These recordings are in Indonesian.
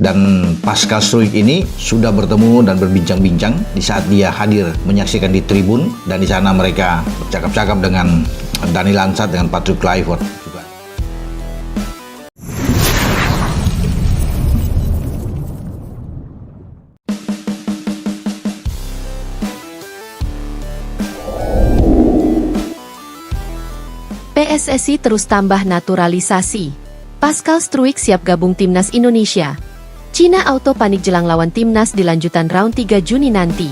Dan Pascal Struijk ini sudah bertemu dan berbincang-bincang di saat dia hadir menyaksikan di tribun, dan di sana mereka bercakap-cakap dengan Dani Lanzat dengan Patrick Kluivert juga. PSSI terus tambah naturalisasi. Pascal Struijk siap gabung timnas Indonesia. Cina auto panik jelang lawan timnas di lanjutan round 3 Juni nanti.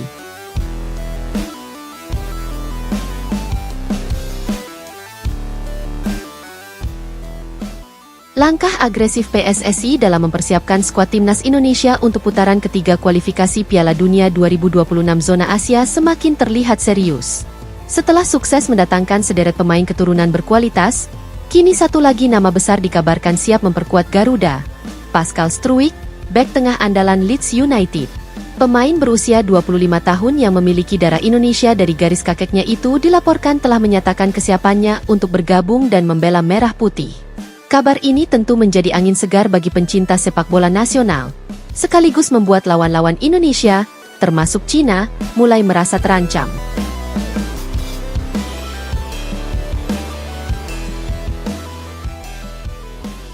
Langkah agresif PSSI dalam mempersiapkan skuad timnas Indonesia untuk putaran ketiga kualifikasi Piala Dunia 2026 zona Asia semakin terlihat serius. Setelah sukses mendatangkan sederet pemain keturunan berkualitas, kini satu lagi nama besar dikabarkan siap memperkuat Garuda. Pascal Struijk, bek tengah andalan Leeds United. Pemain berusia 25 tahun yang memiliki darah Indonesia dari garis kakeknya itu dilaporkan telah menyatakan kesiapannya untuk bergabung dan membela Merah Putih. Kabar ini tentu menjadi angin segar bagi pencinta sepak bola nasional, sekaligus membuat lawan-lawan Indonesia, termasuk Cina, mulai merasa terancam.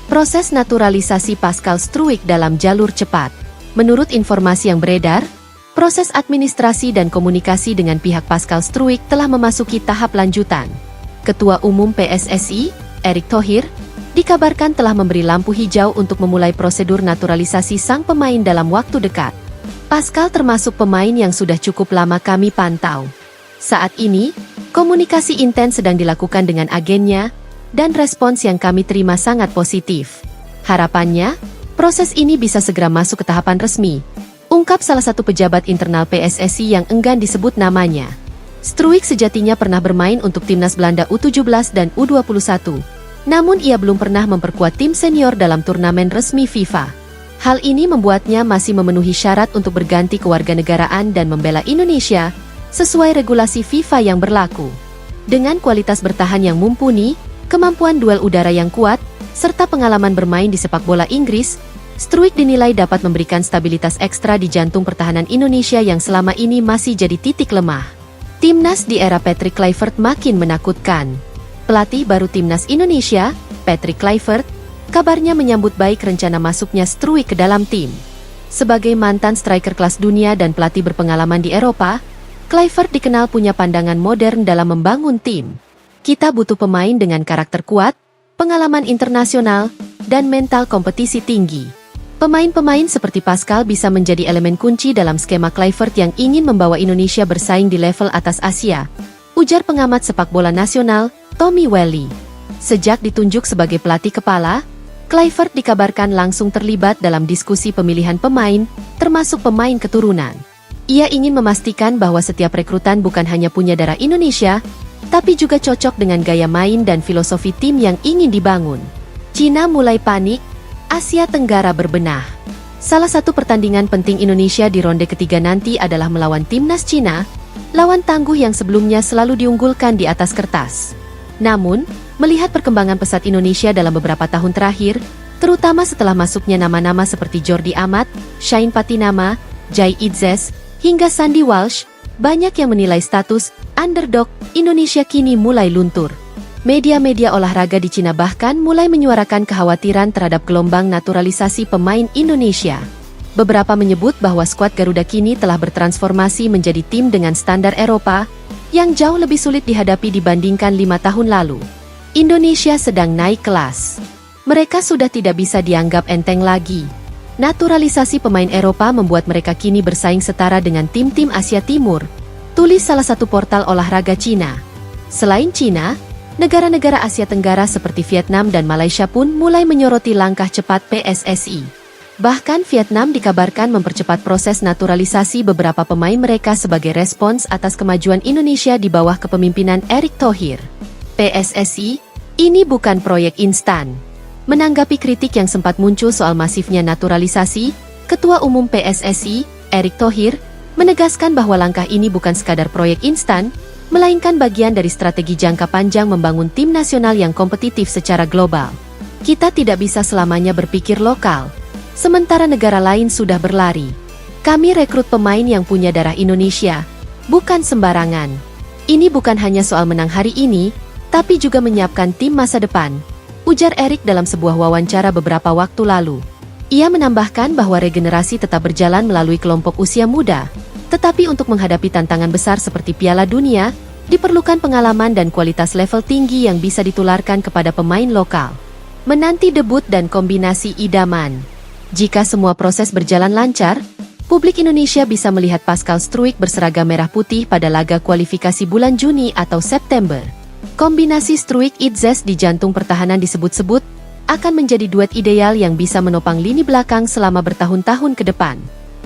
Proses naturalisasi Pascal Struijk dalam jalur cepat. Menurut informasi yang beredar, proses administrasi dan komunikasi dengan pihak Pascal Struijk telah memasuki tahap lanjutan. Ketua Umum PSSI, Erick Thohir, dikabarkan telah memberi lampu hijau untuk memulai prosedur naturalisasi sang pemain dalam waktu dekat. Pascal termasuk pemain yang sudah cukup lama kami pantau. Saat ini, komunikasi intens sedang dilakukan dengan agennya, dan respons yang kami terima sangat positif. Harapannya, proses ini bisa segera masuk ke tahapan resmi, ungkap salah satu pejabat internal PSSI yang enggan disebut namanya. Struijk sejatinya pernah bermain untuk timnas Belanda U17 dan U21, namun ia belum pernah memperkuat tim senior dalam turnamen resmi FIFA. Hal ini membuatnya masih memenuhi syarat untuk berganti kewarganegaraan dan membela Indonesia, sesuai regulasi FIFA yang berlaku. Dengan kualitas bertahan yang mumpuni, kemampuan duel udara yang kuat, serta pengalaman bermain di sepak bola Inggris, Struijk dinilai dapat memberikan stabilitas ekstra di jantung pertahanan Indonesia yang selama ini masih jadi titik lemah. Timnas di era Patrick Kluivert makin menakutkan. Pelatih baru Timnas Indonesia, Patrick Kluivert, kabarnya menyambut baik rencana masuknya Struijk ke dalam tim. Sebagai mantan striker kelas dunia dan pelatih berpengalaman di Eropa, Kluivert dikenal punya pandangan modern dalam membangun tim. Kita butuh pemain dengan karakter kuat, pengalaman internasional, dan mental kompetisi tinggi. Pemain-pemain seperti Pascal bisa menjadi elemen kunci dalam skema Kluivert yang ingin membawa Indonesia bersaing di level atas Asia, ujar pengamat sepak bola nasional, Tommy Welly. Sejak ditunjuk sebagai pelatih kepala, Kluivert dikabarkan langsung terlibat dalam diskusi pemilihan pemain, termasuk pemain keturunan. Ia ingin memastikan bahwa setiap rekrutan bukan hanya punya darah Indonesia, tapi juga cocok dengan gaya main dan filosofi tim yang ingin dibangun. Cina mulai panik, Asia Tenggara berbenah. Salah satu pertandingan penting Indonesia di ronde ketiga nanti adalah melawan timnas Cina, lawan tangguh yang sebelumnya selalu diunggulkan di atas kertas. Namun, melihat perkembangan pesat Indonesia dalam beberapa tahun terakhir, terutama setelah masuknya nama-nama seperti Jordi Amat, Shain Patinama, Jai Idzes, hingga Sandy Walsh, banyak yang menilai status underdog Indonesia kini mulai luntur. Media-media olahraga di Cina bahkan mulai menyuarakan kekhawatiran terhadap gelombang naturalisasi pemain Indonesia. Beberapa menyebut bahwa skuad Garuda kini telah bertransformasi menjadi tim dengan standar Eropa, yang jauh lebih sulit dihadapi dibandingkan 5 tahun lalu. Indonesia sedang naik kelas. Mereka sudah tidak bisa dianggap enteng lagi. Naturalisasi pemain Eropa membuat mereka kini bersaing setara dengan tim-tim Asia Timur, tulis salah satu portal olahraga Cina. Selain Cina, negara-negara Asia Tenggara seperti Vietnam dan Malaysia pun mulai menyoroti langkah cepat PSSI. Bahkan Vietnam dikabarkan mempercepat proses naturalisasi beberapa pemain mereka sebagai respons atas kemajuan Indonesia di bawah kepemimpinan Erick Thohir. PSSI, ini bukan proyek instan. Menanggapi kritik yang sempat muncul soal masifnya naturalisasi, Ketua Umum PSSI, Erick Thohir, menegaskan bahwa langkah ini bukan sekadar proyek instan, melainkan bagian dari strategi jangka panjang membangun tim nasional yang kompetitif secara global. Kita tidak bisa selamanya berpikir lokal. sementara negara lain sudah berlari. Kami rekrut pemain yang punya darah Indonesia, bukan sembarangan. Ini bukan hanya soal menang hari ini, tapi juga menyiapkan tim masa depan, ujar Erik dalam sebuah wawancara beberapa waktu lalu. Ia menambahkan bahwa regenerasi tetap berjalan melalui kelompok usia muda, tetapi untuk menghadapi tantangan besar seperti Piala Dunia, diperlukan pengalaman dan kualitas level tinggi yang bisa ditularkan kepada pemain lokal. Menanti debut dan kombinasi idaman. Jika semua proses berjalan lancar, publik Indonesia bisa melihat Pascal Struijk berseragam merah putih pada laga kualifikasi bulan Juni atau September. Kombinasi Struijk-Itzes di jantung pertahanan disebut-sebut akan menjadi duet ideal yang bisa menopang lini belakang selama bertahun-tahun ke depan.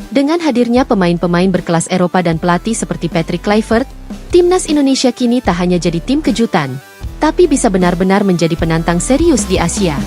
Dengan hadirnya pemain-pemain berkelas Eropa dan pelatih seperti Patrick Kluivert, timnas Indonesia kini tak hanya jadi tim kejutan, tapi bisa benar-benar menjadi penantang serius di Asia.